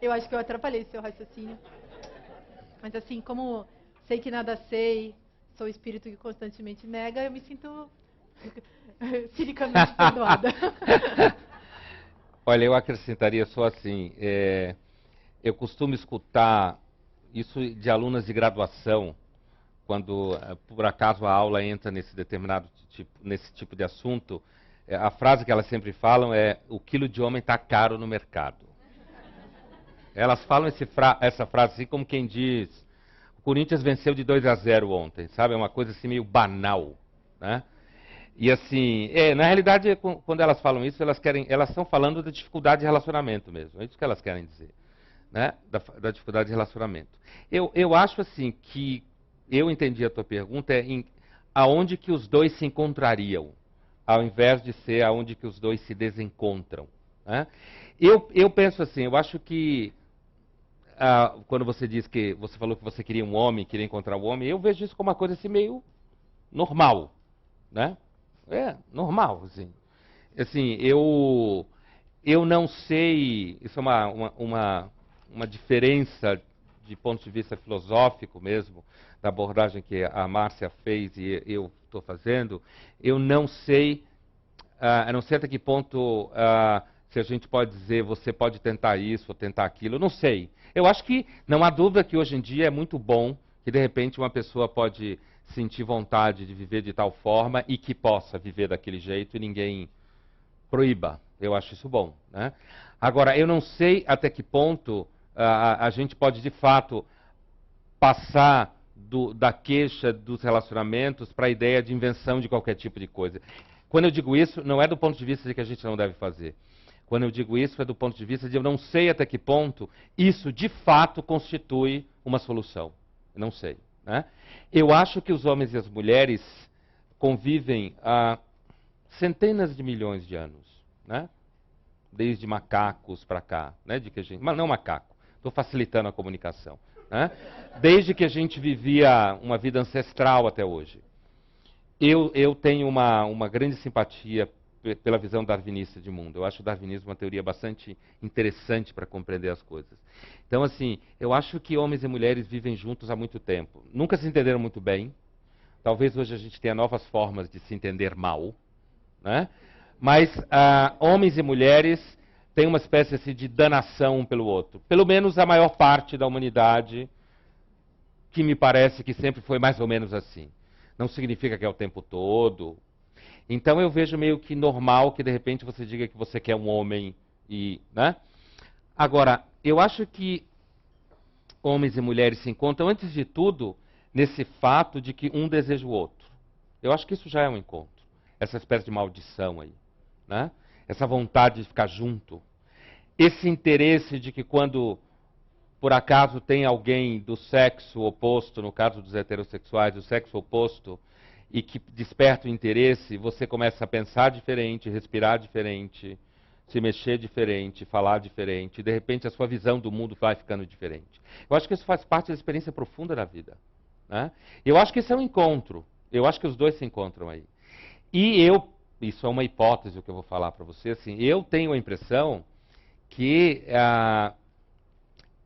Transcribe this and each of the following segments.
Eu acho que eu atrapalhei seu raciocínio. Mas assim, como sei que nada sei, sou o espírito que constantemente nega, eu me sinto cinicamente perdoada. Olha, eu acrescentaria só assim, eu costumo escutar isso de alunas de graduação, quando por acaso a aula entra nesse tipo de assunto, a frase que elas sempre falam é: o quilo de homem está caro no mercado. Elas falam essa frase assim como quem diz: o Corinthians venceu de 2-0 ontem, sabe? É uma coisa assim meio banal, né? E assim, na realidade, quando elas falam isso, elas estão falando da dificuldade de relacionamento mesmo. É isso que elas querem dizer, né? Da dificuldade de relacionamento. Eu acho assim que eu entendi a tua pergunta aonde que os dois se encontrariam, ao invés de ser aonde que os dois se desencontram, né? Eu penso assim, eu acho que quando você diz que você falou que você queria um homem, queria encontrar um homem, eu vejo isso como uma coisa assim meio normal, né? É normal, assim. Assim, eu não sei, isso é uma diferença de ponto de vista filosófico mesmo, da abordagem que a Márcia fez e eu estou fazendo. Eu não sei, eu não sei até que ponto se a gente pode dizer você pode tentar isso ou tentar aquilo, eu não sei. Eu acho que não há dúvida que hoje em dia é muito bom que de repente uma pessoa pode sentir vontade de viver de tal forma e que possa viver daquele jeito e ninguém proíba. Eu acho isso bom, né? Agora, eu não sei até que ponto a gente pode de fato passar da queixa dos relacionamentos para a ideia de invenção de qualquer tipo de coisa. Quando eu digo isso, não é do ponto de vista de que a gente não deve fazer. Quando eu digo isso, é do ponto de vista de eu não sei até que ponto isso de fato constitui uma solução. Eu não sei, né? Eu acho que os homens e as mulheres convivem há centenas de milhões de anos, né? Desde macacos para cá, né? Mas não macaco, estou facilitando a comunicação, né? Desde que a gente vivia uma vida ancestral até hoje. Eu tenho uma grande simpatia pela visão darwinista de mundo. Eu acho o darwinismo uma teoria bastante interessante para compreender as coisas. Então, assim, eu acho que homens e mulheres vivem juntos há muito tempo. Nunca se entenderam muito bem. Talvez hoje a gente tenha novas formas de se entender mal, né? Mas homens e mulheres têm uma espécie assim, de danação um pelo outro. Pelo menos a maior parte da humanidade, que me parece que sempre foi mais ou menos assim. Não significa que é o tempo todo. Então eu vejo meio que normal que de repente você diga que você quer um homem e, né? Agora, eu acho que homens e mulheres se encontram antes de tudo nesse fato de que um deseja o outro. Eu acho que isso já é um encontro. Essa espécie de maldição aí, né? Essa vontade de ficar junto. Esse interesse de que quando por acaso tem alguém do sexo oposto, no caso dos heterossexuais, do sexo oposto, e que desperta o interesse, você começa a pensar diferente, respirar diferente, se mexer diferente, falar diferente, e de repente a sua visão do mundo vai ficando diferente. Eu acho que isso faz parte da experiência profunda da vida, né? Eu acho que isso é um encontro. Eu acho que os dois se encontram aí. Isso é uma hipótese o que eu vou falar para você, assim, eu tenho a impressão que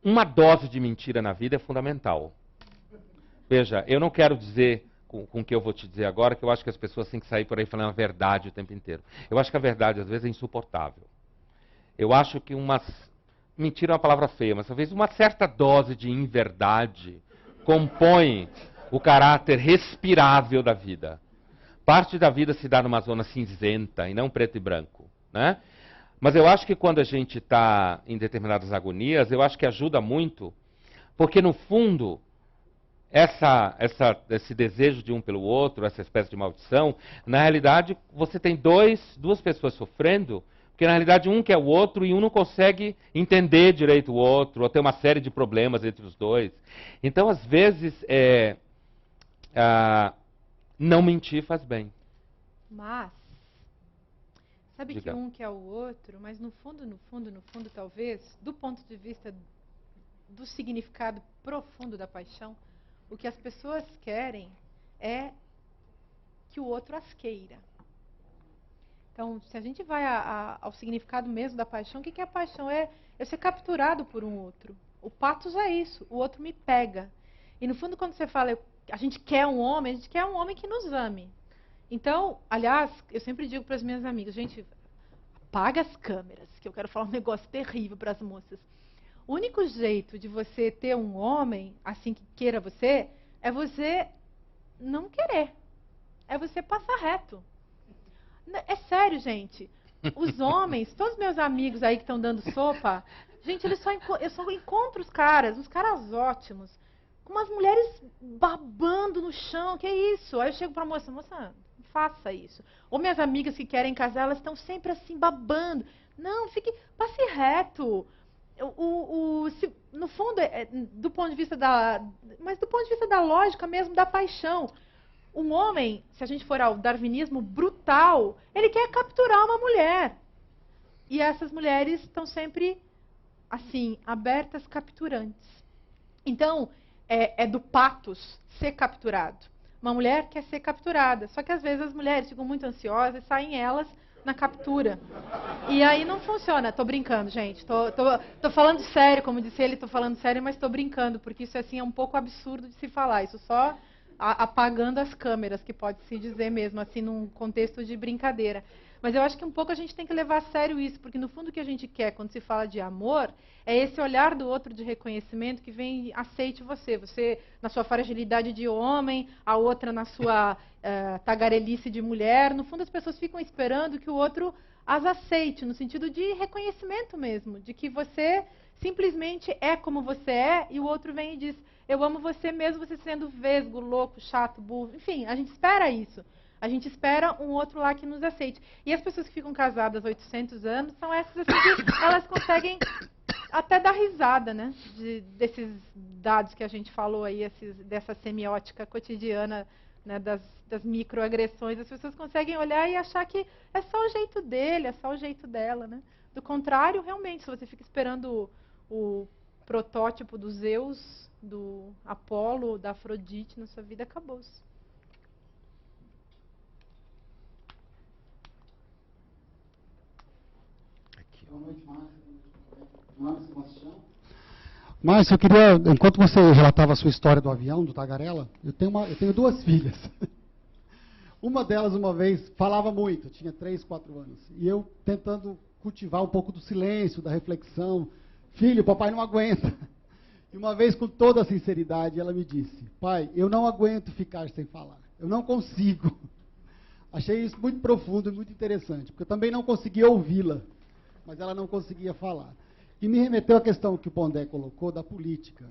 uma dose de mentira na vida é fundamental. Veja, eu não quero dizer com o que eu vou te dizer agora que eu acho que as pessoas têm que sair por aí falando a verdade o tempo inteiro. Eu acho que a verdade às vezes é insuportável. Eu acho que mentira é uma palavra feia, mas talvez uma certa dose de inverdade compõe o caráter respirável da vida. Parte da vida se dá numa zona cinzenta e não preto e branco, né? Mas eu acho que quando a gente está em determinadas agonias, eu acho que ajuda muito, porque no fundo, esse desejo de um pelo outro, essa espécie de maldição, na realidade você tem duas pessoas sofrendo, porque na realidade um quer o outro e um não consegue entender direito o outro, ou tem uma série de problemas entre os dois. Então, às vezes, não mentir faz bem. Mas, sabe que Diga. um quer o outro, mas no fundo, no fundo, no fundo, talvez, do ponto de vista do significado profundo da paixão, o que as pessoas querem é que o outro as queira. Então, se a gente vai ao significado mesmo da paixão, o que é a paixão? É eu ser capturado por um outro. O patos é isso, o outro me pega. E no fundo, quando você fala, a gente quer um homem, a gente quer um homem que nos ame. Então, aliás, eu sempre digo para as minhas amigas, gente, apaga as câmeras, que eu quero falar um negócio terrível para as moças. O único jeito de você ter um homem, assim que queira você, é você não querer. É você passar reto. É sério, gente. Os homens, todos os meus amigos aí que estão dando sopa, gente, eu só encontro os caras ótimos, com umas mulheres babando no chão, que é isso? Aí eu chego pra moça, não faça isso. Ou minhas amigas que querem casar, elas estão sempre assim, babando. Não, passe reto. No fundo, do ponto de vista mas do ponto de vista da lógica mesmo, da paixão. Um homem, se a gente for ao darwinismo brutal, ele quer capturar uma mulher. E essas mulheres estão sempre, assim, abertas, capturantes. Então, é do patos ser capturado. Uma mulher quer ser capturada. Só que às vezes as mulheres ficam muito ansiosas e saem elas na captura. E aí não funciona. Tô brincando, gente. Tô falando sério, como disse ele, tô falando sério, mas tô brincando, porque isso assim, é um pouco absurdo de se falar. Isso só apagando as câmeras, que pode se dizer mesmo, assim, num contexto de brincadeira. Mas eu acho que um pouco a gente tem que levar a sério isso, porque no fundo o que a gente quer quando se fala de amor é esse olhar do outro de reconhecimento que vem, aceite você. Você na sua fragilidade de homem, a outra na sua tagarelice de mulher. No fundo as pessoas ficam esperando que o outro as aceite, no sentido de reconhecimento mesmo, de que você simplesmente é como você é e o outro vem e diz, eu amo você mesmo você sendo vesgo, louco, chato, burro. Enfim, a gente espera isso. A gente espera um outro lá que nos aceite. E as pessoas que ficam casadas há 800 anos são essas assim que elas conseguem até dar risada, né? Desses dados que a gente falou aí, dessa semiótica cotidiana, né? Das microagressões. As pessoas conseguem olhar e achar que é só o jeito dele, é só o jeito dela, né? Do contrário, realmente, se você fica esperando o protótipo do Zeus, do Apolo, da Afrodite na sua vida, acabou-se. Boa noite, Márcio. Márcio, eu queria, enquanto você relatava a sua história do avião, do Tagarela, eu tenho duas filhas. Uma delas, uma vez, falava muito, tinha 3, 4 anos. E eu tentando cultivar um pouco do silêncio, da reflexão. Filho, papai não aguenta. E uma vez, com toda a sinceridade, ela me disse, pai, eu não aguento ficar sem falar. Eu não consigo. Achei isso muito profundo e muito interessante, porque eu também não conseguia ouvi-la, mas ela não conseguia falar. E me remeteu à questão que o Pondé colocou da política.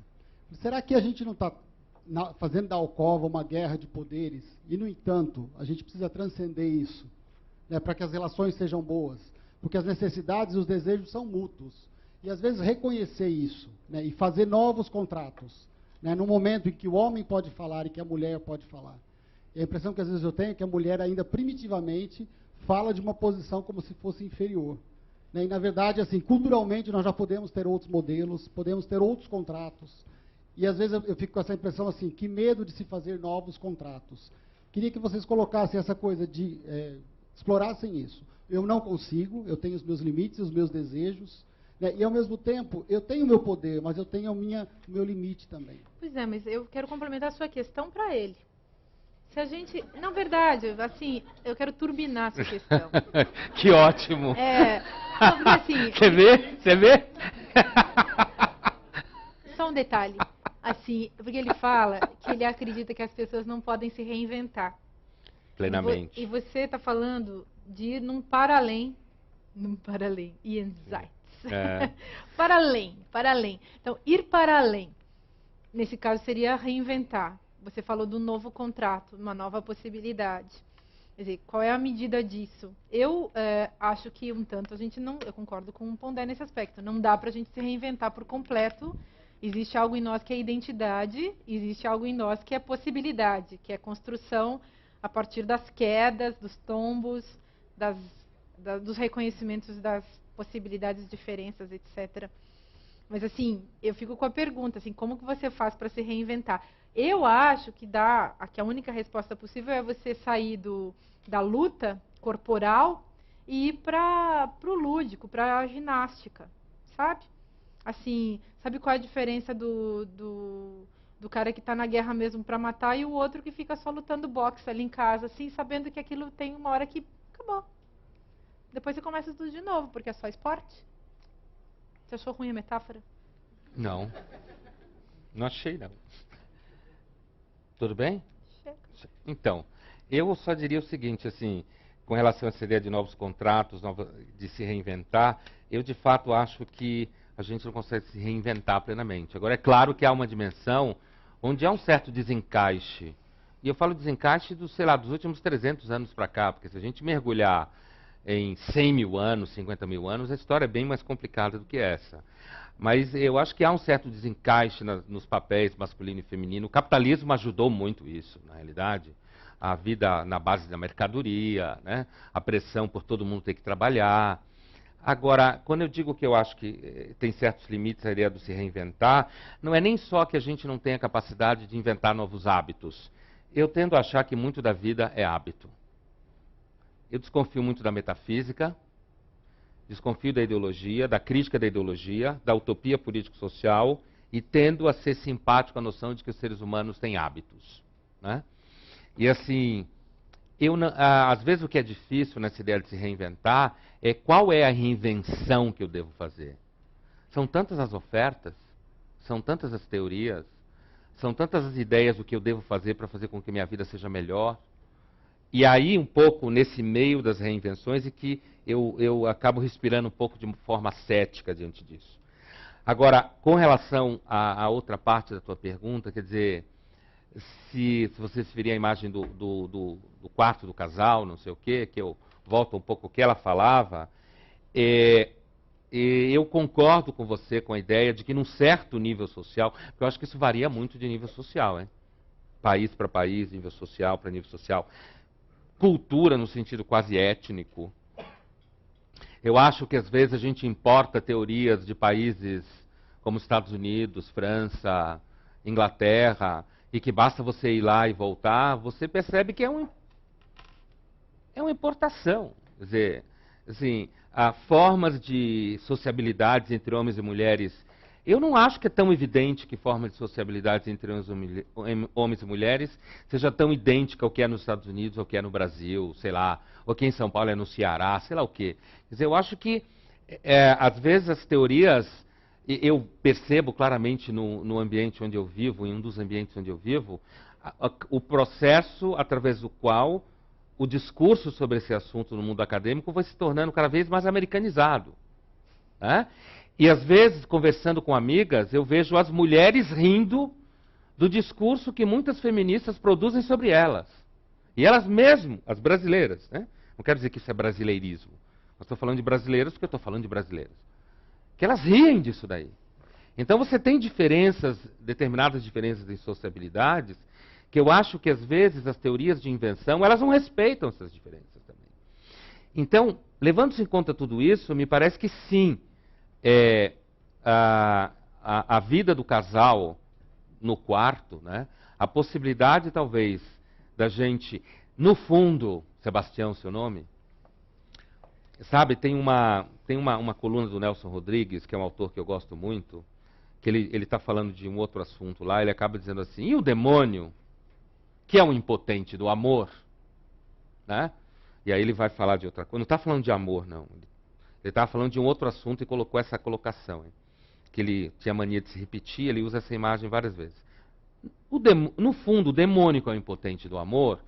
Será que a gente não está fazendo da alcova uma guerra de poderes? E, no entanto, a gente precisa transcender isso, né, para que as relações sejam boas. Porque as necessidades e os desejos são mútuos. E, às vezes, reconhecer isso, né, e fazer novos contratos, né, no momento em que o homem pode falar e que a mulher pode falar. E a impressão que, às vezes, eu tenho é que a mulher ainda primitivamente fala de uma posição como se fosse inferior. E, na verdade, assim, culturalmente, nós já podemos ter outros modelos, podemos ter outros contratos. E, às vezes, eu fico com essa impressão, assim, que medo de se fazer novos contratos. Queria que vocês colocassem essa coisa de... explorassem isso. Eu não consigo, eu tenho os meus limites, os meus desejos, né, e, ao mesmo tempo, eu tenho o meu poder, mas eu tenho o meu limite também. Pois é, mas eu quero complementar a sua questão para ele. Se a gente... Na verdade, assim, eu quero turbinar a sua questão. Que ótimo! Não, porque, assim, Você vê? Só um detalhe. Assim, porque ele fala que ele acredita que as pessoas não podem se reinventar. Plenamente. E você está falando de ir num para-além. Jenseits. Para além. Então, ir para além. Nesse caso, seria reinventar. Você falou do novo contrato, uma nova possibilidade. Quer dizer, qual é a medida disso? Eu acho que um tanto a gente não... Eu concordo com o Pondé nesse aspecto. Não dá para a gente se reinventar por completo. Existe algo em nós que é identidade, existe algo em nós que é possibilidade, que é construção a partir das quedas, dos tombos, dos reconhecimentos das possibilidades, diferenças, etc. Mas, assim, eu fico com a pergunta, assim, como que você faz para se reinventar? Eu acho que a única resposta possível é você sair da luta corporal e ir para o lúdico, para a ginástica, sabe? Assim, sabe qual é a diferença do cara que está na guerra mesmo para matar e o outro que fica só lutando boxe ali em casa, assim, sabendo que aquilo tem uma hora que acabou. Depois você começa tudo de novo, porque é só esporte. Você achou ruim a metáfora? Não. Não achei, não. Tudo bem? Chega. Então, eu só diria o seguinte, assim, com relação a essa ideia de novos contratos, de se reinventar, eu de fato acho que a gente não consegue se reinventar plenamente. Agora, é claro que há uma dimensão onde há um certo desencaixe. E eu falo desencaixe dos, sei lá, dos últimos 300 anos para cá, porque se a gente mergulhar em 100 mil anos, 50 mil anos, a história é bem mais complicada do que essa. Mas eu acho que há um certo desencaixe nos papéis masculino e feminino. O capitalismo ajudou muito isso, na realidade. A vida na base da mercadoria, né? A pressão por todo mundo ter que trabalhar. Agora, quando eu digo que eu acho que tem certos limites a ideia do se reinventar, não é nem só que a gente não tenha capacidade de inventar novos hábitos. Eu tendo a achar que muito da vida é hábito. Eu desconfio muito da metafísica, desconfio da ideologia, da crítica da ideologia, da utopia político-social e tendo a ser simpático à noção de que os seres humanos têm hábitos, né? E assim, às vezes o que é difícil nessa ideia de se reinventar é qual é a reinvenção que eu devo fazer. São tantas as ofertas, são tantas as teorias, são tantas as ideias do que eu devo fazer para fazer com que minha vida seja melhor. E aí, um pouco nesse meio das reinvenções, é que eu acabo respirando um pouco de forma cética diante disso. Agora, com relação à outra parte da tua pergunta, quer dizer, se você se viria a imagem do quarto do casal, não sei o quê, que eu volto um pouco ao que ela falava, eu concordo com você com a ideia de que num certo nível social, porque eu acho que isso varia muito de nível social, hein? País para país, nível social para nível social. Cultura no sentido quase étnico. Eu acho que às vezes a gente importa teorias de países como Estados Unidos, França, Inglaterra, e que basta você ir lá e voltar, você percebe que é uma importação. Quer dizer, assim, há formas de sociabilidades entre homens e mulheres. Eu não acho que é tão evidente que forma de sociabilidade entre homens e mulheres seja tão idêntica ao que é nos Estados Unidos, ao que é no Brasil, sei lá, ou que em São Paulo é no Ceará, sei lá o quê. Quer dizer, eu acho que, às vezes, as teorias, eu percebo claramente no ambiente onde eu vivo, em um dos ambientes onde eu vivo, o processo através do qual o discurso sobre esse assunto no mundo acadêmico vai se tornando cada vez mais americanizado, né? E às vezes, conversando com amigas, eu vejo as mulheres rindo do discurso que muitas feministas produzem sobre elas. E elas mesmo, as brasileiras, né? Não quero dizer que isso é brasileirismo. Eu estou falando de brasileiros porque eu estou falando de brasileiras. Que elas riem disso daí. Então você tem diferenças, determinadas diferenças em sociabilidades, que eu acho que às vezes as teorias de invenção, elas não respeitam essas diferenças também. Então, levando-se em conta tudo isso, me parece que sim, a vida do casal no quarto, né? A possibilidade talvez da gente, no fundo, Sebastião, seu nome, sabe, tem uma coluna do Nelson Rodrigues, que é um autor que eu gosto muito, que ele está falando de um outro assunto lá, ele acaba dizendo assim, e o demônio, que é um impotente do amor, né? E aí ele vai falar de outra coisa, não está falando de amor, não. Ele estava falando de um outro assunto e colocou essa colocação, hein? Que ele tinha mania de se repetir, ele usa essa imagem várias vezes. No fundo, o demônio é o impotente do amor,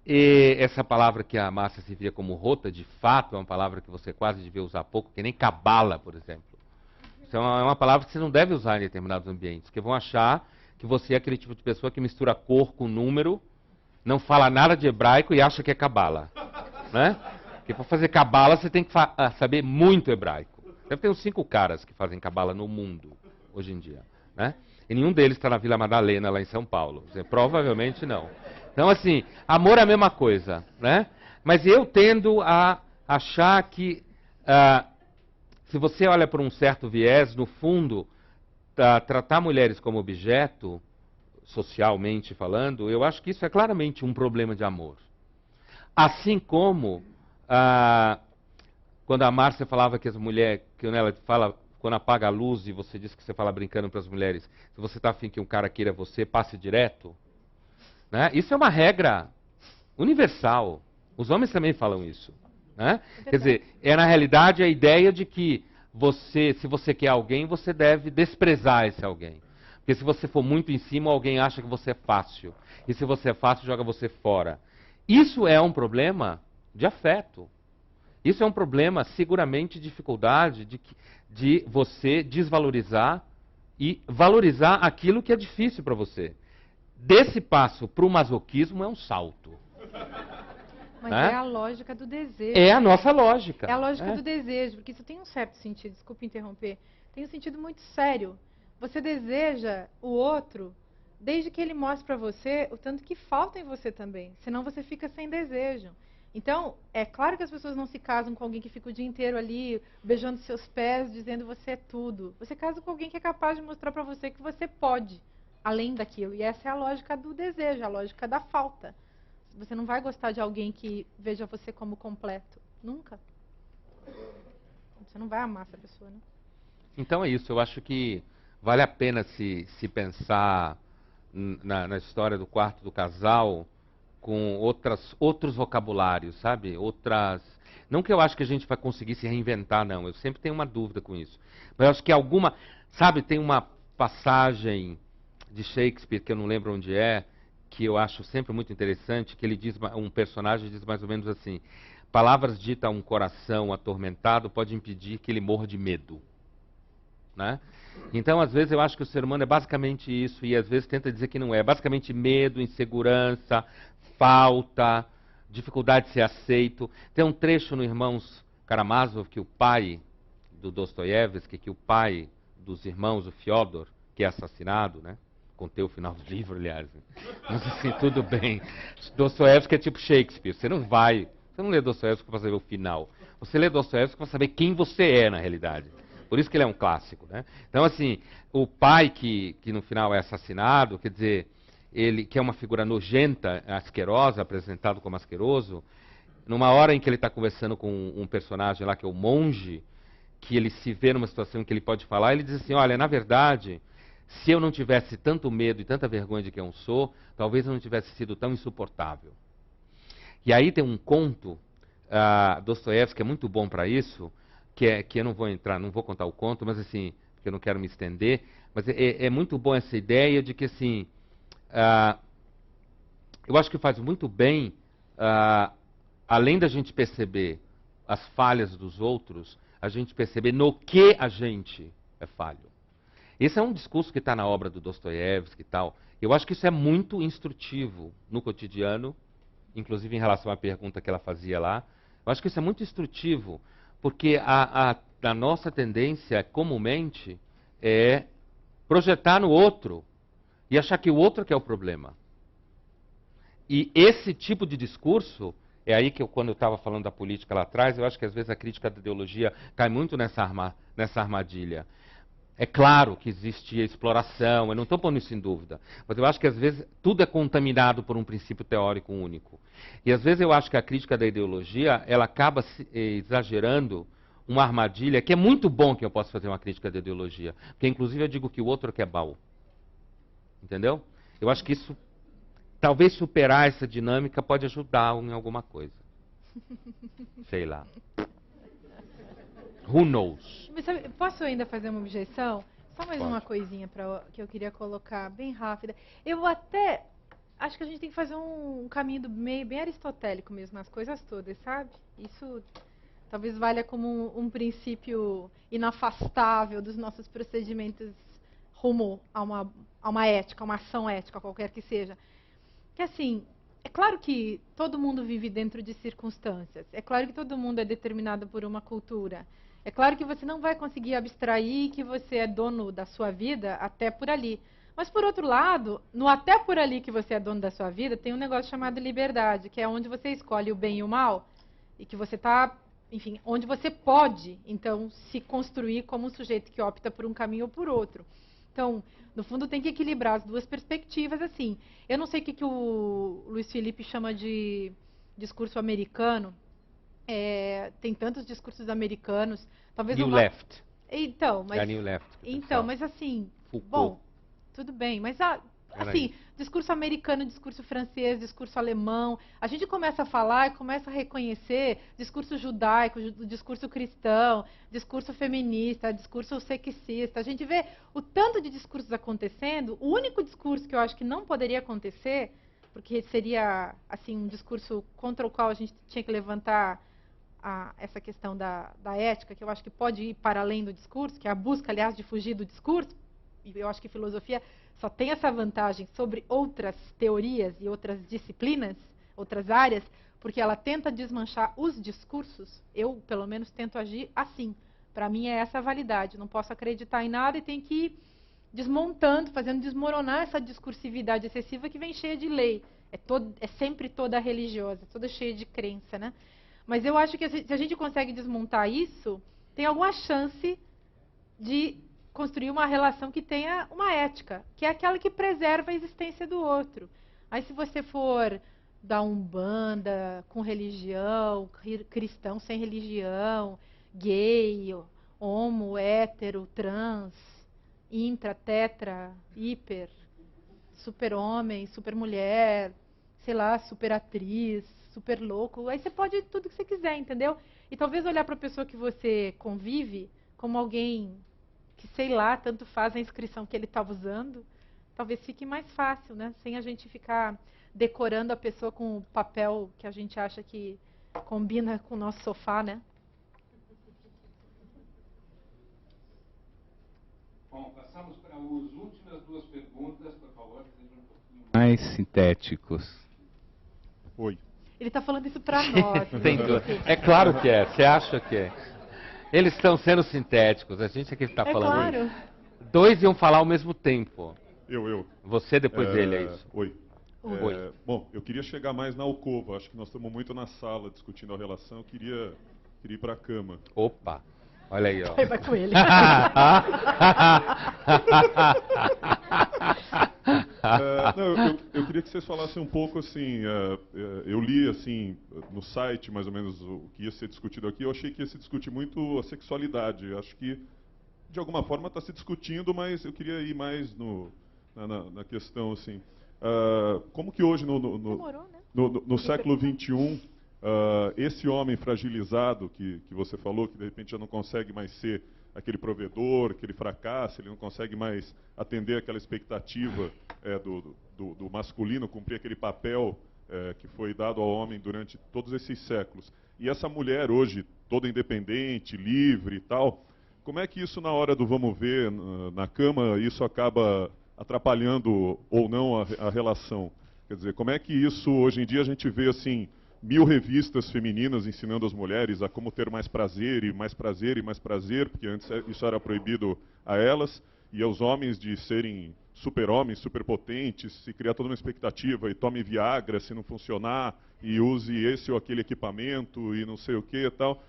e essa palavra que a Márcia se via como rota, de fato, é uma palavra que você quase devia usar pouco, que nem cabala, por exemplo. Isso é uma palavra que você não deve usar em determinados ambientes, porque vão achar que você é aquele tipo de pessoa que mistura cor com número, não fala nada de hebraico e acha que é cabala, né? Porque para fazer cabala você tem que saber muito hebraico. Deve ter uns 5 caras que fazem cabala no mundo, hoje em dia, né? E nenhum deles está na Vila Madalena, lá em São Paulo. Provavelmente não. Então, assim, amor é a mesma coisa, né? Mas eu tendo a achar que, se você olha por um certo viés, no fundo, tratar mulheres como objeto, socialmente falando, eu acho que isso é claramente um problema de amor. Assim como Quando a Márcia falava que as mulheres, ela fala, quando apaga a luz e você diz que você fala brincando para as mulheres, se você está afim que um cara queira você, passe direto. Né? Isso é uma regra universal. Os homens também falam isso. Né? Quer dizer, é na realidade a ideia de que se você quer alguém, você deve desprezar esse alguém. Porque se você for muito em cima, alguém acha que você é fácil. E se você é fácil, joga você fora. Isso é um problema de afeto. Isso é um problema, seguramente, de dificuldade de você desvalorizar e valorizar aquilo que é difícil para você. Desse passo para o masoquismo é um salto. Mas né? é a lógica do desejo. É a nossa lógica. É a lógica do desejo, porque isso tem um certo sentido, desculpe interromper, tem um sentido muito sério. Você deseja o outro desde que ele mostre para você o tanto que falta em você também, senão você fica sem desejo. Então, é claro que as pessoas não se casam com alguém que fica o dia inteiro ali beijando seus pés, dizendo você é tudo. Você casa com alguém que é capaz de mostrar para você que você pode, além daquilo. E essa é a lógica do desejo, a lógica da falta. Você não vai gostar de alguém que veja você como completo. Nunca. Você não vai amar essa pessoa, né? Então é isso. Eu acho que vale a pena se pensar na história do quarto do casal com outros vocabulários, sabe? Não que eu acho que a gente vai conseguir se reinventar, não. Eu sempre tenho uma dúvida com isso. Mas eu acho que sabe, tem uma passagem de Shakespeare, que eu não lembro onde é, que eu acho sempre muito interessante, que ele diz, um personagem diz mais ou menos assim: palavras ditas a um coração atormentado pode impedir que ele morra de medo. Né? Então, às vezes, eu acho que o ser humano é basicamente isso, e às vezes tenta dizer que não é. Basicamente medo, insegurança, falta, dificuldade de ser aceito. Tem um trecho no Irmãos Karamazov, que o pai do Dostoiévski, que o pai dos irmãos, o Fyodor, que é assassinado, né? Contei o final do livro, aliás. Mas assim, tudo bem. Dostoiévski é tipo Shakespeare. Você não lê Dostoiévski para saber o final. Você lê Dostoiévski para saber quem você é, na realidade. Por isso que ele é um clássico, né? Então, assim, o pai que no final é assassinado, quer dizer, ele que é uma figura nojenta, asquerosa, apresentado como asqueroso, numa hora em que ele está conversando com um personagem lá, que é o monge, que ele se vê numa situação em que ele pode falar, ele diz assim: olha, na verdade, se eu não tivesse tanto medo e tanta vergonha de quem eu sou, talvez eu não tivesse sido tão insuportável. E aí tem um conto, Dostoiévski, que é muito bom para isso, que eu não vou contar o conto, mas assim, porque eu não quero me estender, mas é muito bom essa ideia de que, assim, eu acho que faz muito bem, além da gente perceber as falhas dos outros, a gente perceber no que a gente é falho. Esse é um discurso que está na obra do Dostoiévski e tal. Eu acho que isso é muito instrutivo no cotidiano, inclusive em relação à pergunta que ela fazia lá. Eu acho que isso é muito instrutivo, porque a nossa tendência, comumente, é projetar no outro e achar que o outro que é o problema. E esse tipo de discurso, é aí que quando eu estava falando da política lá atrás, eu acho que às vezes a crítica da ideologia cai muito nessa armadilha. É claro que existe a exploração, eu não estou pondo isso em dúvida, mas eu acho que às vezes tudo é contaminado por um princípio teórico único. E às vezes eu acho que a crítica da ideologia, ela acaba exagerando uma armadilha, que é muito bom que eu possa fazer uma crítica da ideologia, porque inclusive eu digo que o outro que é mau. Entendeu? Eu acho que isso, talvez superar essa dinâmica pode ajudar em alguma coisa. Sei lá. Who knows? Mas sabe, posso ainda fazer uma objeção? Só mais Pode. uma coisinha que eu queria colocar bem rápida. Eu até acho que a gente tem que fazer um caminho do meio bem aristotélico mesmo, nas coisas todas, sabe? Isso talvez valha como um princípio inafastável dos nossos procedimentos rumo a uma ética, a uma ação ética, qualquer que seja. Que assim, é claro que todo mundo vive dentro de circunstâncias. É claro que todo mundo é determinado por uma cultura. É claro que você não vai conseguir abstrair que você é dono da sua vida até por ali. Mas, por outro lado, no até por ali que você é dono da sua vida, tem um negócio chamado liberdade, que é onde você escolhe o bem e o mal, e que você está, enfim, onde você pode, então, se construir como um sujeito que opta por um caminho ou por outro. Então, no fundo, tem que equilibrar as duas perspectivas, assim. Eu não sei o que o Luiz Felipe chama de discurso americano. tem tantos discursos americanos. Talvez New Left. Então, mas... É a New Left. Então, mas assim... Foucault. Bom, tudo bem, mas assim, discurso americano, discurso francês, discurso alemão, a gente começa a falar e começa a reconhecer discurso judaico, discurso cristão, discurso feminista, discurso sexista. A gente vê o tanto de discursos acontecendo. O único discurso que eu acho que não poderia acontecer, porque seria assim um discurso contra o qual a gente tinha que levantar essa questão da ética, que eu acho que pode ir para além do discurso, que é a busca, aliás, de fugir do discurso. E eu acho que filosofia só tem essa vantagem sobre outras teorias e outras disciplinas, outras áreas, porque ela tenta desmanchar os discursos. Eu, pelo menos, tento agir assim. Para mim é essa a validade. Não posso acreditar em nada e tenho que ir desmontando, fazendo desmoronar essa discursividade excessiva que vem cheia de lei. É sempre toda religiosa, toda cheia de crença, né? Mas eu acho que se a gente consegue desmontar isso, tem alguma chance de construir uma relação que tenha uma ética, que é aquela que preserva a existência do outro. Aí se você for da Umbanda, com religião, cristão sem religião, gay, homo, hétero, trans, intra, tetra, hiper, super-homem, super-mulher, sei lá, super-atriz, super louco, aí você pode ir tudo que você quiser, entendeu? E talvez olhar para a pessoa que você convive como alguém que, sei lá, tanto faz a inscrição que ele estava usando, talvez fique mais fácil, né? Sem a gente ficar decorando a pessoa com o papel que a gente acha que combina com o nosso sofá, né? Bom, passamos para as últimas duas perguntas, por favor, sejam um pouquinho mais sintéticos. Oi. Ele está falando isso para nós. É claro que é. Você acha que é? Eles estão sendo sintéticos. A gente é que está falando. Claro. Dois iam falar ao mesmo tempo. Eu. Você depois dele, é isso? Oi. Oi. Bom, eu queria chegar mais na alcova. Acho que nós estamos muito na sala discutindo a relação. Eu queria ir para a cama. Opa. Olha aí, ó. Aí vai com ele. Eu queria que vocês falassem um pouco assim, eu li assim no site mais ou menos o que ia ser discutido aqui, eu achei que ia se discutir muito a sexualidade, acho que de alguma forma está se discutindo, mas eu queria ir mais na questão assim, como que hoje no século XXI, esse homem fragilizado que você falou, que de repente já não consegue mais ser aquele provedor, aquele fracasso, ele não consegue mais atender aquela expectativa do masculino, cumprir aquele papel que foi dado ao homem durante todos esses séculos. E essa mulher hoje, toda independente, livre e tal, como é que isso na hora do vamos ver, na cama, isso acaba atrapalhando ou não a relação? Quer dizer, como é que isso, hoje em dia, a gente vê assim, 1000 revistas femininas ensinando as mulheres a como ter mais prazer, e mais prazer, e mais prazer, porque antes isso era proibido a elas, e aos homens de serem super-homens, superpotentes, se criar toda uma expectativa, e tome Viagra se não funcionar, e use esse ou aquele equipamento, e não sei o que e tal.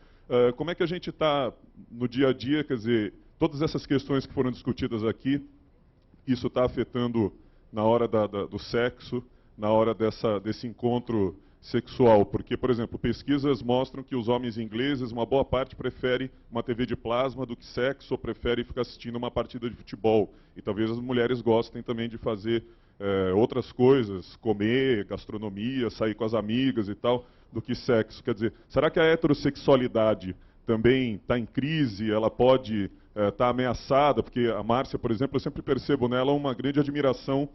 Como é que a gente está no dia a dia, quer dizer, todas essas questões que foram discutidas aqui, isso está afetando na hora do sexo, na hora desse encontro sexual, porque, por exemplo, pesquisas mostram que os homens ingleses, uma boa parte, prefere uma TV de plasma do que sexo, ou prefere ficar assistindo uma partida de futebol. E talvez as mulheres gostem também de fazer outras coisas, comer, gastronomia, sair com as amigas e tal, do que sexo. Quer dizer, será que a heterossexualidade também está em crise? Ela pode estar ameaçada? Porque a Márcia, por exemplo, eu sempre percebo nela uma grande admiração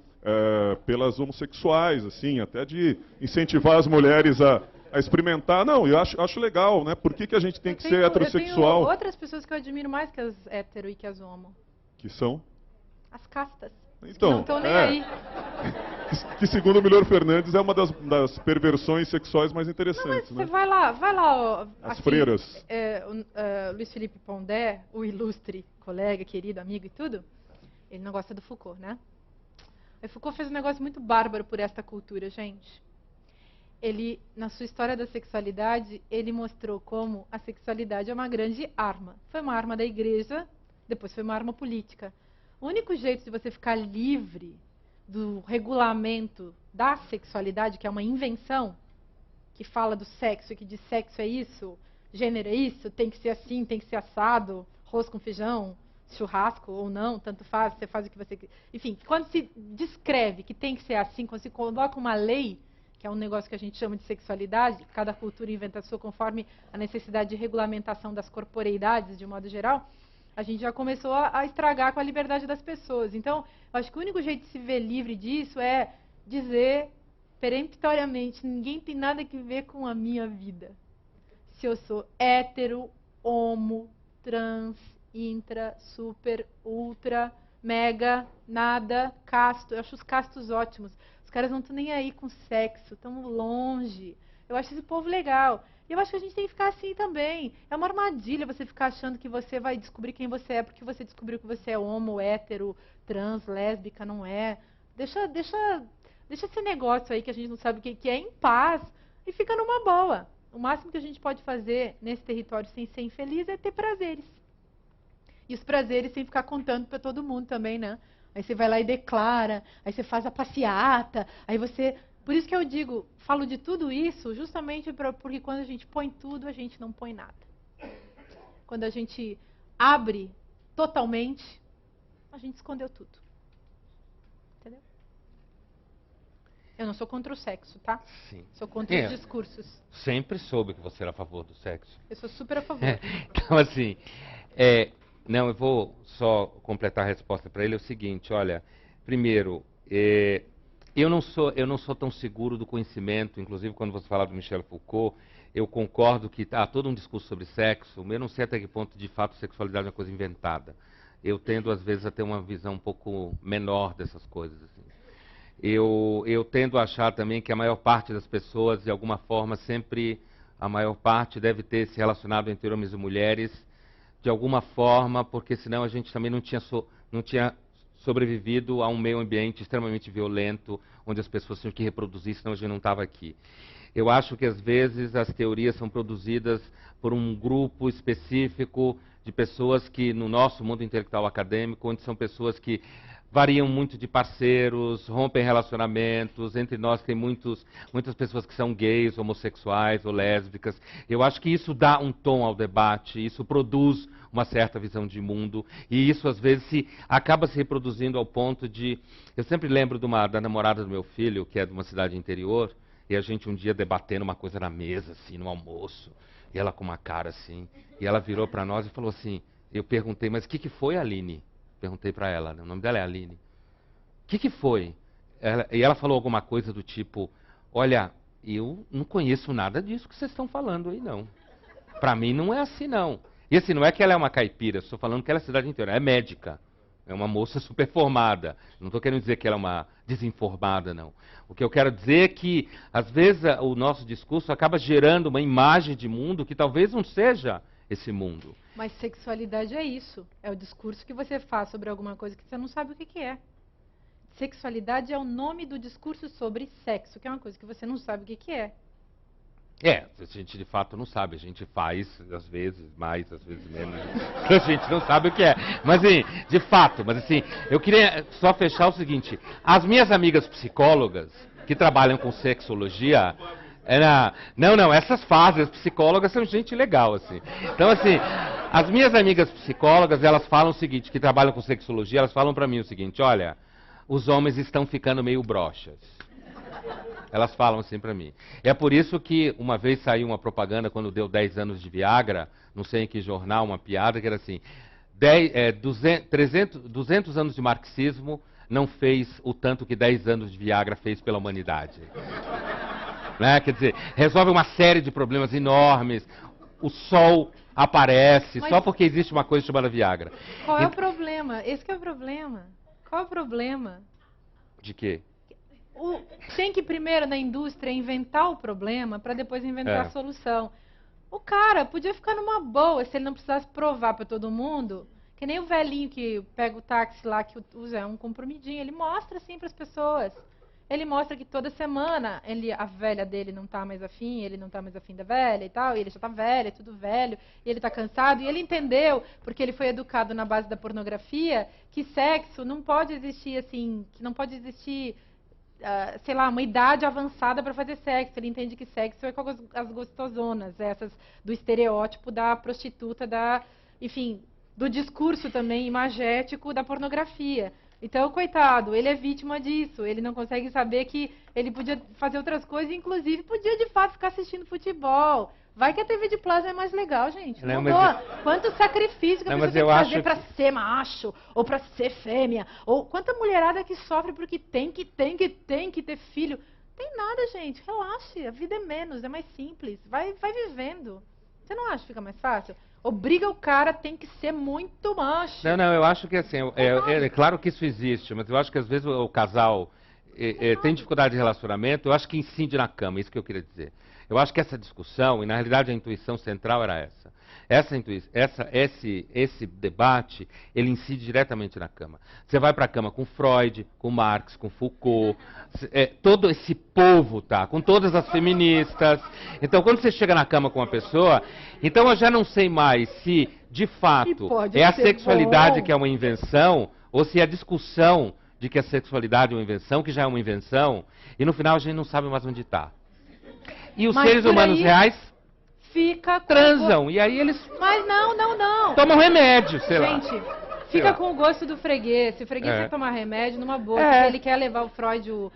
pelas homossexuais, assim, até de incentivar as mulheres a experimentar. Não, eu acho legal, né? Por que a gente tem que ser heterossexual? Eu tenho outras pessoas que eu admiro mais que as hétero e que as homo. Que são? As castas. Então, não estão nem aí. Que segundo o Milor Fernandes é uma das perversões sexuais mais interessantes. Não, mas você vai lá. As assim, freiras. Luiz Felipe Pondé, o ilustre colega, querido, amigo e tudo, ele não gosta do Foucault, né? Mas Foucault fez um negócio muito bárbaro por esta cultura, gente. Ele, na sua história da sexualidade, ele mostrou como a sexualidade é uma grande arma. Foi uma arma da igreja, depois foi uma arma política. O único jeito de você ficar livre do regulamento da sexualidade, que é uma invenção, que fala do sexo e que diz sexo é isso, gênero é isso, tem que ser assim, tem que ser assado, arroz com feijão, churrasco ou não, tanto faz, você faz o que você... Enfim, quando se descreve que tem que ser assim, quando se coloca uma lei, que é um negócio que a gente chama de sexualidade, cada cultura inventa a sua conforme a necessidade de regulamentação das corporeidades, de modo geral, a gente já começou a estragar com a liberdade das pessoas. Então, eu acho que o único jeito de se ver livre disso é dizer peremptoriamente, ninguém tem nada a ver com a minha vida. Se eu sou hétero, homo, trans, intra, super, ultra, mega, nada, casto. Eu acho os castos ótimos. Os caras não estão nem aí com sexo, estão longe. Eu acho esse povo legal. E eu acho que a gente tem que ficar assim também. É uma armadilha você ficar achando que você vai descobrir quem você é porque você descobriu que você é homo, hétero, trans, lésbica, não é. Deixa esse negócio aí que a gente não sabe o que é em paz e fica numa boa. O máximo que a gente pode fazer nesse território sem ser infeliz é ter prazeres. E os prazeres sem ficar contando para todo mundo também, né? Aí você vai lá e declara, aí você faz a passeata, aí você... Por isso que eu digo, falo de tudo isso justamente porque quando a gente põe tudo, a gente não põe nada. Quando a gente abre totalmente, a gente escondeu tudo. Entendeu? Eu não sou contra o sexo, tá? Sim. Sou contra os discursos. Sempre soube que você era a favor do sexo. Eu sou super a favor. Então, assim, não, eu vou só completar a resposta para ele. É o seguinte, olha, primeiro, eu não sou tão seguro do conhecimento, inclusive quando você fala do Michel Foucault, eu concordo que há todo um discurso sobre sexo, eu não sei até que ponto, de fato, sexualidade é uma coisa inventada. Eu tendo, às vezes, a ter uma visão um pouco menor dessas coisas, assim. Eu tendo a achar também que a maior parte das pessoas, de alguma forma, sempre a maior parte deve ter se relacionado entre homens e mulheres, de alguma forma, porque senão a gente também não tinha sobrevivido a um meio ambiente extremamente violento, onde as pessoas tinham que reproduzir, senão a gente não estava aqui. Eu acho que, às vezes, as teorias são produzidas por um grupo específico de pessoas que, no nosso mundo intelectual acadêmico, onde são pessoas que variam muito de parceiros, rompem relacionamentos, entre nós tem muitas pessoas que são gays, homossexuais ou lésbicas. Eu acho que isso dá um tom ao debate, isso produz uma certa visão de mundo, e isso às vezes acaba se reproduzindo ao ponto de... Eu sempre lembro da namorada do meu filho, que é de uma cidade interior, e a gente um dia debatendo uma coisa na mesa, assim, no almoço, e ela com uma cara assim, e ela virou para nós e falou assim, eu perguntei, mas o que foi, Aline? Perguntei para ela, o nome dela é Aline. O que foi? E ela falou alguma coisa do tipo, olha, eu não conheço nada disso que vocês estão falando aí, não. Para mim não é assim, não. E assim, não é que ela é uma caipira, estou falando que ela é cidade inteira, é médica. É uma moça super formada. Não estou querendo dizer que ela é uma desinformada, não. O que eu quero dizer é que, às vezes, o nosso discurso acaba gerando uma imagem de mundo que talvez não seja esse mundo. Mas sexualidade é isso. É o discurso que você faz sobre alguma coisa que você não sabe o que é. Sexualidade é o nome do discurso sobre sexo, que é uma coisa que você não sabe o que é. A gente de fato não sabe, a gente faz, às vezes mais, às vezes menos, a gente não sabe o que é. Mas assim, de fato, eu queria só fechar o seguinte, as minhas amigas psicólogas, que trabalham com sexologia, essas fazem, as psicólogas são gente legal, assim. Então, assim, as minhas amigas psicólogas, elas falam o seguinte, que trabalham com sexologia, elas falam pra mim o seguinte, olha, os homens estão ficando meio broxas. Elas falam assim pra mim. É por isso que uma vez saiu uma propaganda, quando deu 10 anos de Viagra, não sei em que jornal, uma piada, que era assim, 200 anos de marxismo não fez o tanto que 10 anos de Viagra fez pela humanidade. Né? Quer dizer, resolve uma série de problemas enormes, o sol aparece, só porque existe uma coisa chamada Viagra. Qual é o problema? Esse que é o problema. Qual é o problema? De quê? Tem que primeiro na indústria inventar o problema para depois inventar a solução. O cara podia ficar numa boa se ele não precisasse provar para todo mundo, que nem o velhinho que pega o táxi lá, que usa um comprimidinho, ele mostra assim para as pessoas. Ele mostra que toda semana a velha dele não tá mais afim, ele não tá mais afim da velha e tal, e ele já tá velho, é tudo velho, e ele tá cansado, e ele entendeu, porque ele foi educado na base da pornografia, que sexo não pode existir assim, que não pode existir sei lá, uma idade avançada para fazer sexo. Ele entende que sexo é com as gostosonas, essas do estereótipo da prostituta, enfim, do discurso também imagético da pornografia. Então, coitado, ele é vítima disso. Ele não consegue saber que ele podia fazer outras coisas, inclusive podia de fato ficar assistindo futebol. Vai que a TV de plasma é mais legal, gente. Não, quanto sacrifício que a pessoa tem que fazer para ser macho, ou para ser fêmea, ou quanta mulherada que sofre porque tem que ter filho. Tem nada, gente. Relaxe. A vida é menos, é mais simples. Vai vivendo. Você não acha que fica mais fácil? Obriga o cara, tem que ser muito macho. Não, eu acho que assim, é claro que isso existe, mas eu acho que às vezes o casal tem dificuldade de relacionamento, eu acho que incide na cama, isso que eu queria dizer. Eu acho que essa discussão, e na realidade a intuição central era essa. Esse debate, ele incide diretamente na cama. Você vai para a cama com Freud, com Marx, com Foucault, todo esse povo, tá? Com todas as feministas. Então, quando você chega na cama com uma pessoa, então eu já não sei mais se, de fato, é a sexualidade que é uma invenção, ou se é a discussão de que a sexualidade é uma invenção, que já é uma invenção, e no final a gente não sabe mais onde está. E os seres humanos reais transam, e aí eles tomam remédio, sei lá. Gente, fica com o gosto do freguês. Se o freguês quer tomar remédio, numa boa, se ele quer levar o Freud, o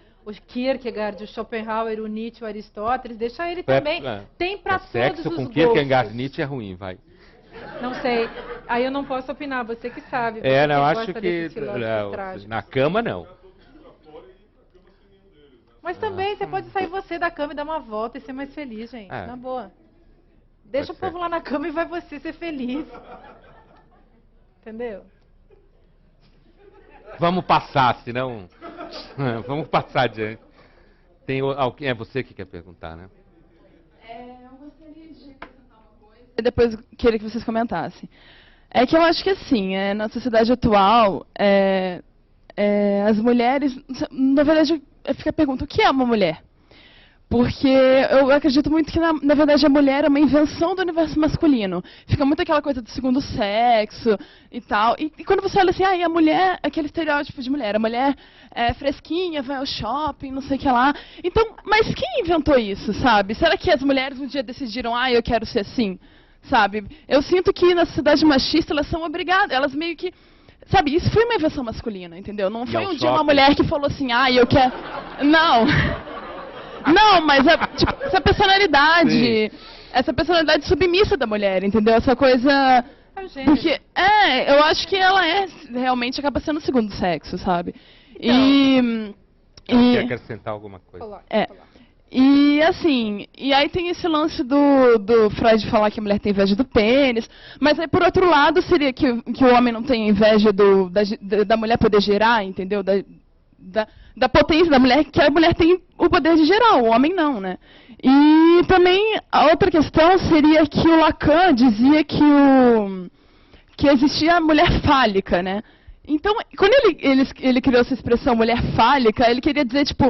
Kierkegaard, o Schopenhauer, o Nietzsche, o Aristóteles, deixa ele também. Tem pra todos os gostos. Sexo com Kierkegaard e Nietzsche é ruim, vai. Não sei. Aí eu não posso opinar, você que sabe. Não, acho que na cama não. Mas também você pode sair você da cama e dar uma volta e ser mais feliz, gente. Na boa. Deixa o povo lá na cama e vai você ser feliz. Entendeu? Vamos passar, senão... Vamos passar adiante. Tem alguém... É você que quer perguntar, né? Eu gostaria de acrescentar uma coisa. E depois queria que vocês comentassem. É que eu acho que assim, na sociedade atual, as mulheres... Na verdade, fica a pergunta, o que é uma mulher? Porque eu acredito muito que, na verdade, a mulher é uma invenção do universo masculino. Fica muito aquela coisa do segundo sexo e tal. E quando você olha assim, a mulher, aquele estereótipo de mulher. A mulher é fresquinha, vai ao shopping, não sei o que lá. Então, mas quem inventou isso, sabe? Será que as mulheres um dia decidiram, eu quero ser assim? Sabe? Eu sinto que na sociedade machista elas são obrigadas, elas meio que... Sabe, isso foi uma invenção masculina, entendeu? Não foi um dia uma mulher que falou assim, eu quero... Não... Não, mas tipo, essa personalidade submissa da mulher, entendeu? Essa coisa... Porque, eu acho que ela realmente acaba sendo o segundo sexo, sabe? Então, quer acrescentar alguma coisa? E assim, e aí tem esse lance do Freud falar que a mulher tem inveja do pênis, mas aí por outro lado seria que o homem não tem inveja da mulher poder gerar, entendeu? Da potência da mulher, que a mulher tem o poder de gerar, o homem não, né? E também a outra questão seria que o Lacan dizia que existia a mulher fálica, né? Então, quando ele criou essa expressão mulher fálica, ele queria dizer, tipo,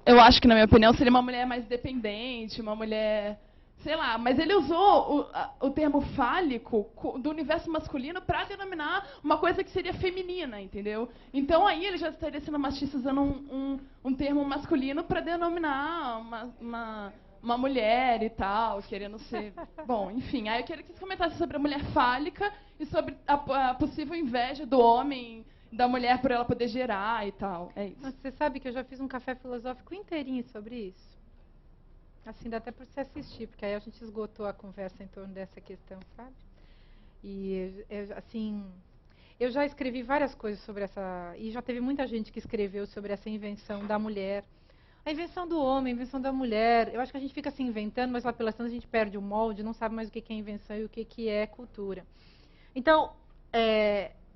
eu acho que, na minha opinião, seria uma mulher mais dependente, uma mulher... Sei lá, mas ele usou o termo fálico do universo masculino para denominar uma coisa que seria feminina, entendeu? Então aí ele já estaria sendo machista usando um termo masculino para denominar uma mulher e tal, querendo ser... Bom, enfim, aí eu queria que vocês comentassem sobre a mulher fálica e sobre a possível inveja do homem, da mulher por ela poder gerar e tal. É isso. Você sabe que eu já fiz um café filosófico inteirinho sobre isso? Assim, dá até para você assistir, porque aí a gente esgotou a conversa em torno dessa questão, sabe? E, assim, eu já escrevi várias coisas sobre essa... E já teve muita gente que escreveu sobre essa invenção da mulher. A invenção do homem, a invenção da mulher. Eu acho que a gente fica se inventando, mas lá pelas tantas a gente perde o molde, não sabe mais o que é invenção e o que é cultura. Então,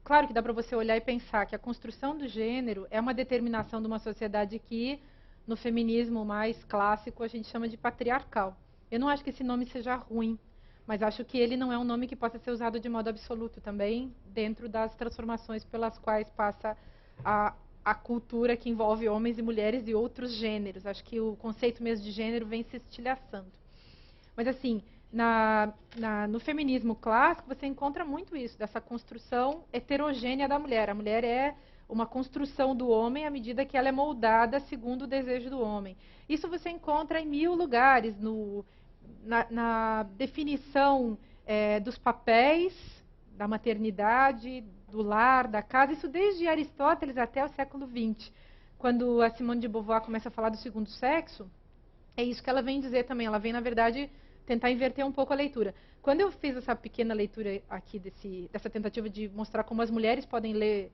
claro que dá para você olhar e pensar que a construção do gênero é uma determinação de uma sociedade que... No feminismo mais clássico, a gente chama de patriarcal. Eu não acho que esse nome seja ruim, mas acho que ele não é um nome que possa ser usado de modo absoluto também, dentro das transformações pelas quais passa a cultura que envolve homens e mulheres e outros gêneros. Acho que o conceito mesmo de gênero vem se estilhaçando. Mas, assim, no feminismo clássico, você encontra muito isso, dessa construção heterogênea da mulher. A mulher é uma construção do homem à medida que ela é moldada segundo o desejo do homem. Isso você encontra em 1000 lugares, na definição dos papéis, da maternidade, do lar, da casa, isso desde Aristóteles até o século XX. Quando a Simone de Beauvoir começa a falar do segundo sexo, é isso que ela vem dizer também. Ela vem, na verdade, tentar inverter um pouco a leitura. Quando eu fiz essa pequena leitura aqui, dessa tentativa de mostrar como as mulheres podem ler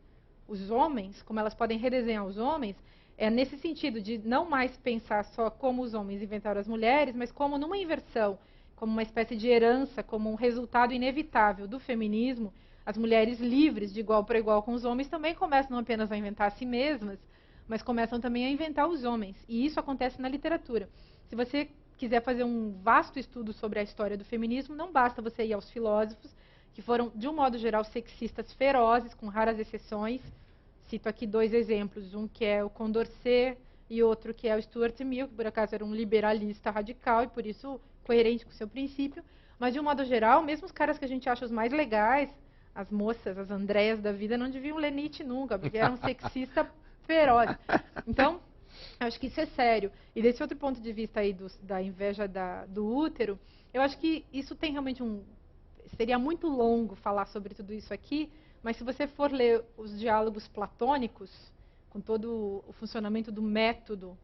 os homens, como elas podem redesenhar os homens, é nesse sentido de não mais pensar só como os homens inventaram as mulheres, mas como numa inversão, como uma espécie de herança, como um resultado inevitável do feminismo, as mulheres livres de igual para igual com os homens também começam não apenas a inventar a si mesmas, mas começam também a inventar os homens. E isso acontece na literatura. Se você quiser fazer um vasto estudo sobre a história do feminismo, não basta você ir aos filósofos, que foram, de um modo geral, sexistas ferozes, com raras exceções. Cito aqui 2 exemplos, um que é o Condorcet e outro que é o Stuart Mill, que por acaso era um liberalista radical e por isso coerente com o seu princípio. Mas, de um modo geral, mesmo os caras que a gente acha os mais legais, as moças, as Andréas da vida, não deviam ler Nietzsche nunca, porque eram sexistas ferozes. Então, acho que isso é sério. E desse outro ponto de vista aí da inveja do útero, eu acho que isso tem realmente seria muito longo falar sobre tudo isso aqui, mas se você for ler os diálogos platônicos, com todo o funcionamento do método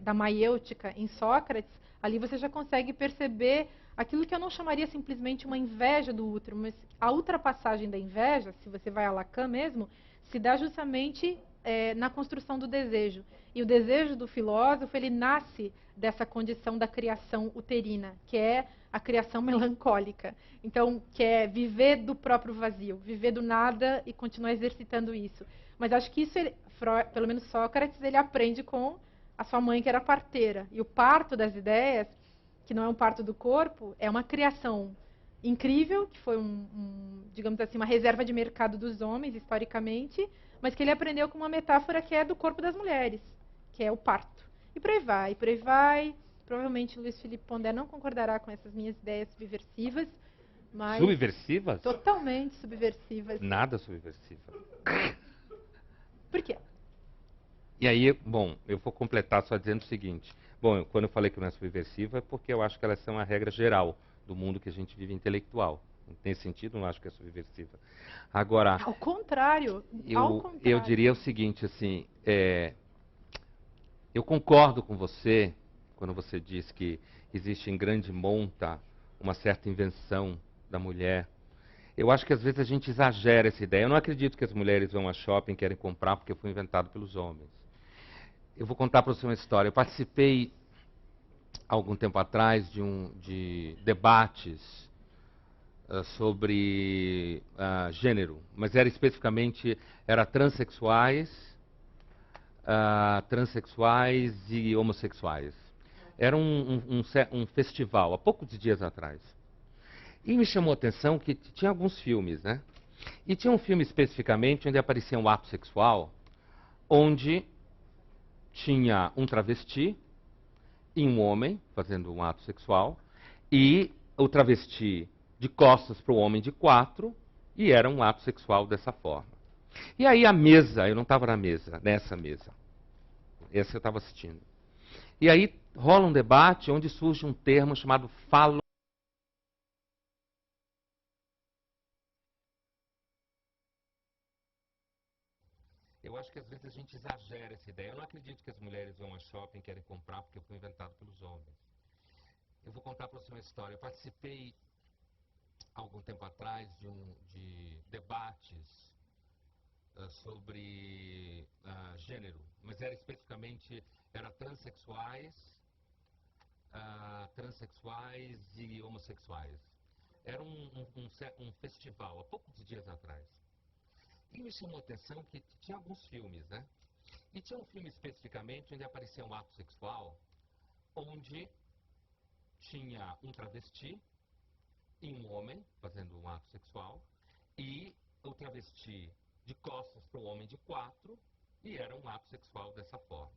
da maiêutica em Sócrates, ali você já consegue perceber aquilo que eu não chamaria simplesmente uma inveja do útero, mas a ultrapassagem da inveja, se você vai a Lacan mesmo, se dá justamente na construção do desejo. E o desejo do filósofo, ele nasce dessa condição da criação uterina, que é a criação melancólica. Então, que é viver do próprio vazio, viver do nada e continuar exercitando isso. Mas acho que isso, pelo menos Sócrates, ele aprende com a sua mãe, que era parteira. E o parto das ideias, que não é um parto do corpo, é uma criação incrível, que foi digamos assim, uma reserva de mercado dos homens, historicamente, mas que ele aprendeu com uma metáfora que é do corpo das mulheres, que é o parto. E por aí vai, e por aí vai. Provavelmente Luiz Felipe Pondé não concordará com essas minhas ideias subversivas, mas... Subversivas? Totalmente subversivas. Nada subversiva. Por quê? E aí, bom, eu vou completar só dizendo o seguinte. Bom, quando eu falei que não é subversiva, é porque eu acho que elas são a regra geral do mundo que a gente vive intelectual. Nesse sentido, não acho que é subversiva. Agora... Ao contrário. Eu diria o seguinte, assim, eu concordo com você quando você diz que existe em grande monta uma certa invenção da mulher. Eu acho que às vezes a gente exagera essa ideia. Eu não acredito que as mulheres vão a shopping e querem comprar porque foi inventado pelos homens. Eu vou contar para você uma história. Eu participei, há algum tempo atrás, de debates sobre gênero, mas era especificamente transexuais e homossexuais. Era um festival, há poucos dias atrás. E me chamou a atenção que tinha alguns filmes, né? E tinha um filme especificamente onde aparecia um ato sexual, onde tinha um travesti e um homem fazendo um ato sexual, e o travesti de costas para o homem de 4, e era um ato sexual dessa forma. E aí a mesa, eu não estava na mesa, nessa mesa. Essa eu estava assistindo. E aí rola um debate onde surge um termo chamado falo. Eu acho que às vezes a gente exagera essa ideia. Eu não acredito que as mulheres vão a shopping e querem comprar porque foi inventado pelos homens. Eu vou contar para você uma história. Eu participei, há algum tempo atrás, de debates sobre gênero, mas era especificamente transexuais e homossexuais. Era um festival, há poucos dias atrás. E me chamou a atenção que tinha alguns filmes, né? E tinha um filme especificamente onde aparecia um ato sexual, onde tinha um travesti e um homem fazendo um ato sexual, e o travesti de costas para o homem de 4, e era um ato sexual dessa forma.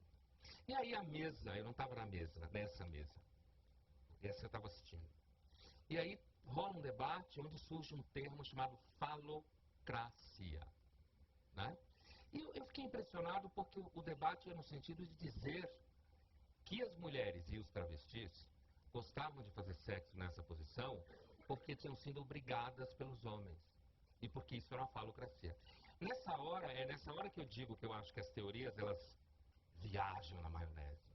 E aí a mesa, eu não estava na mesa, nessa mesa. Essa eu estava assistindo. E aí rola um debate onde surge um termo chamado falocracia, né? fiquei impressionado porque o debate é no sentido de dizer que as mulheres e os travestis gostavam de fazer sexo nessa posição porque tinham sido obrigadas pelos homens. E porque isso era uma falocracia. Nessa hora que eu digo que eu acho que as teorias, elas viajam na maionese.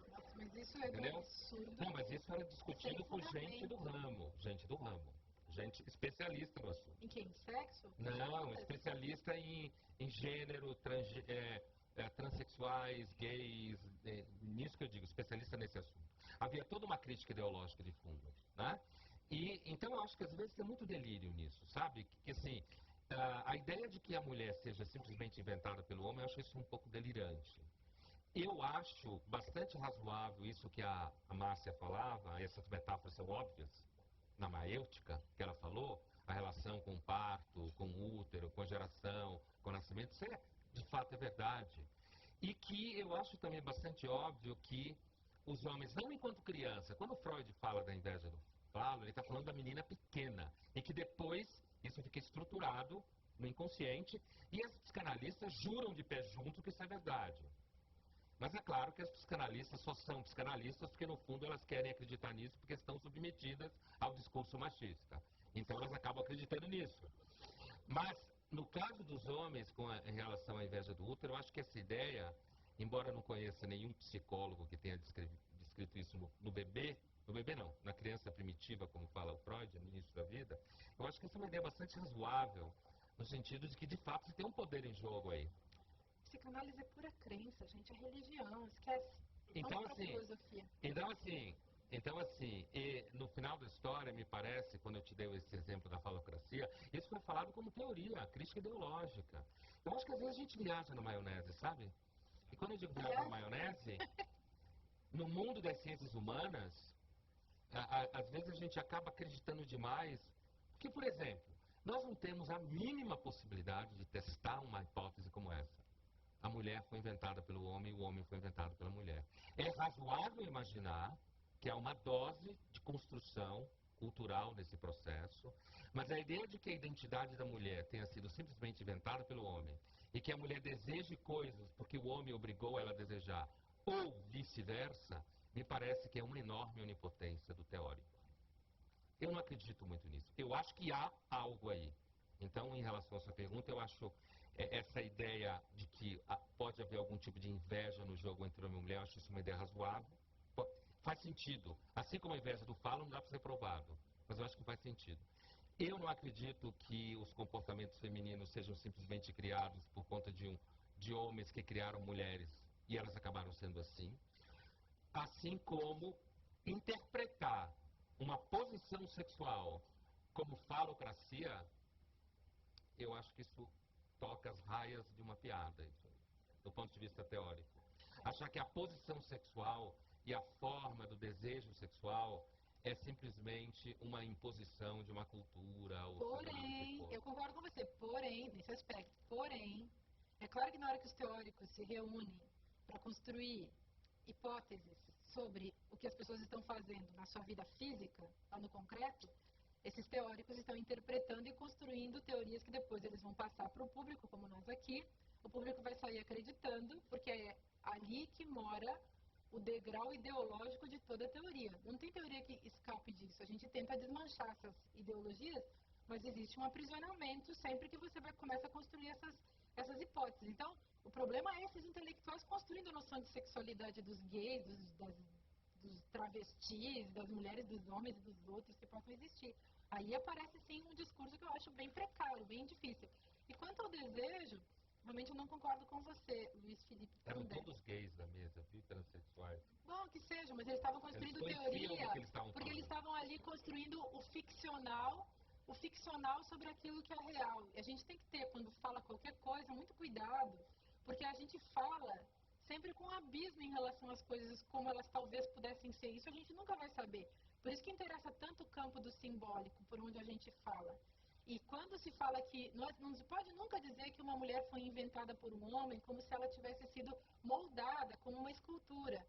Nossa, mas isso é Entendeu? absurdo. Não, mas isso era discutido Sem por gente do fundamento. ramo, gente especialista no assunto. Em quem? Sexo? Não, especialista em gênero, transexuais, gays, nisso que eu digo, especialista nesse assunto. Havia toda uma crítica ideológica de fundo, né? E então eu acho que às vezes tem muito delírio nisso, sabe? Que assim, a ideia de que a mulher seja simplesmente inventada pelo homem, eu acho isso um pouco delirante. Eu acho bastante razoável isso que a Márcia falava, essas metáforas são óbvias, na maêutica que ela falou, a relação com o parto, com o útero, com a geração, com o nascimento, isso de fato é verdade. E que eu acho também bastante óbvio que os homens, não enquanto criança, quando Freud fala da inveja do falo, ele está falando da menina pequena, e que depois isso fica estruturado no inconsciente, e as psicanalistas juram de pé junto que isso é verdade. Mas é claro que as psicanalistas só são psicanalistas porque, no fundo, elas querem acreditar nisso porque estão submetidas ao discurso machista. Então, elas acabam acreditando nisso. Mas, no caso dos homens, em relação à inveja do útero, eu acho que essa ideia, embora eu não conheça nenhum psicólogo que tenha descrito isso no bebê não, na criança primitiva, como fala o Freud, no início da vida, eu acho que essa é uma ideia bastante razoável, no sentido de que, de fato, você tem um poder em jogo aí. Psicanálise é pura crença, gente, é religião, esquece. Então, Vamos pra filosofia. Então, assim, e no final da história, me parece, quando eu te dei esse exemplo da falocracia, isso foi falado como teoria, crítica ideológica. Eu acho que às vezes a gente viaja na maionese, sabe? E quando eu digo viaja na maionese, no mundo das ciências humanas, às vezes a gente acaba acreditando demais. Porque, por exemplo, nós não temos a mínima possibilidade de testar uma hipótese como essa. A mulher foi inventada pelo homem e o homem foi inventado pela mulher. É razoável imaginar que há uma dose de construção cultural nesse processo, mas a ideia de que a identidade da mulher tenha sido simplesmente inventada pelo homem e que a mulher deseje coisas porque o homem obrigou ela a desejar, ou vice-versa, me parece que é uma enorme onipotência do teórico. Eu não acredito muito nisso. Eu acho que há algo aí. Então, em relação à sua pergunta, eu acho essa ideia de que pode haver algum tipo de inveja no jogo entre homem e mulher, eu acho isso uma ideia razoável. Faz sentido. Assim como a inveja do falo, não dá para ser provado. Mas eu acho que faz sentido. Eu não acredito que os comportamentos femininos sejam simplesmente criados por conta de homens que criaram mulheres e elas acabaram sendo assim. Assim como interpretar uma posição sexual como falocracia, eu acho que isso toca as raias de uma piada, do ponto de vista teórico. Achar que a posição sexual e a forma do desejo sexual é simplesmente uma imposição de uma cultura. Porém, eu concordo com você, porém, nesse aspecto, porém, é claro que na hora que os teóricos se reúnem para construir hipóteses sobre o que as pessoas estão fazendo na sua vida física, lá no concreto, esses teóricos estão interpretando e construindo teorias que depois eles vão passar para o público, como nós aqui. O público vai sair acreditando, porque é ali que mora o degrau ideológico de toda a teoria. Não tem teoria que escape disso. A gente tenta desmanchar essas ideologias, mas existe um aprisionamento sempre que você começa a construir essas hipóteses. Então, o problema é esses intelectuais construindo a noção de sexualidade dos gays, dos travestis, das mulheres, dos homens e dos outros que possam existir. Aí aparece, sim, um discurso que eu acho bem precário, bem difícil. E quanto ao desejo, realmente eu não concordo com você, Luiz Felipe. Eram todos gays da mesa, viu? Transexuais. Bom, que seja, mas eles estavam construindo teoria, porque eles estavam ali construindo o ficcional sobre aquilo que é real. E a gente tem que ter, quando fala qualquer coisa, muito cuidado, porque a gente fala sempre com um abismo em relação às coisas como elas talvez pudessem ser. Isso a gente nunca vai saber. Por isso que interessa tanto o campo do simbólico, por onde a gente fala. E quando se fala que não se pode nunca dizer que uma mulher foi inventada por um homem como se ela tivesse sido moldada como uma escultura.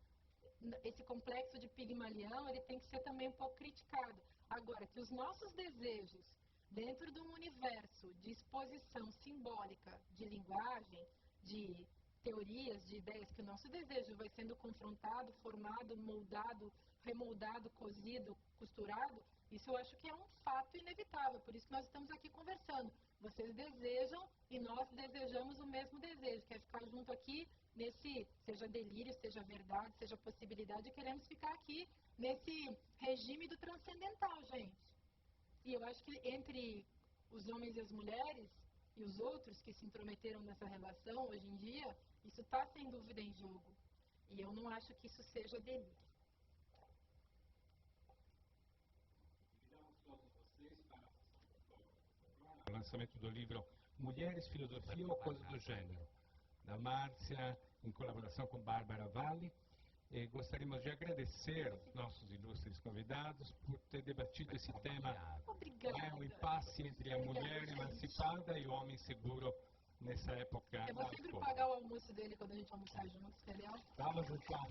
Esse complexo de Pigmalião, ele tem que ser também um pouco criticado. Agora, que os nossos desejos, dentro de um universo de exposição simbólica, de linguagem, de teorias, de ideias, que o nosso desejo vai sendo confrontado, formado, moldado, remoldado, cozido, costurado, isso eu acho que é um fato inevitável, por isso que nós estamos aqui conversando. Vocês desejam e nós desejamos o mesmo desejo, que é ficar junto aqui nesse, seja delírio, seja verdade, seja possibilidade, queremos ficar aqui nesse regime do transcendental, gente. E eu acho que entre os homens e as mulheres, e os outros que se intrometeram nessa relação hoje em dia, isso está sem dúvida em jogo. E eu não acho que isso seja delírio. Convidamos todos vocês para o lançamento do livro Mulheres, Filosofia ou Coisa do Gênero, da Márcia, em colaboração com Bárbara Valli. E gostaríamos de agradecer aos nossos ilustres convidados por ter debatido esse tema. Obrigada. O impasse entre a mulher emancipada e o homem seguro nessa época. Eu vou sempre pagar o almoço dele quando a gente almoçar juntos, entendeu? Vamos então.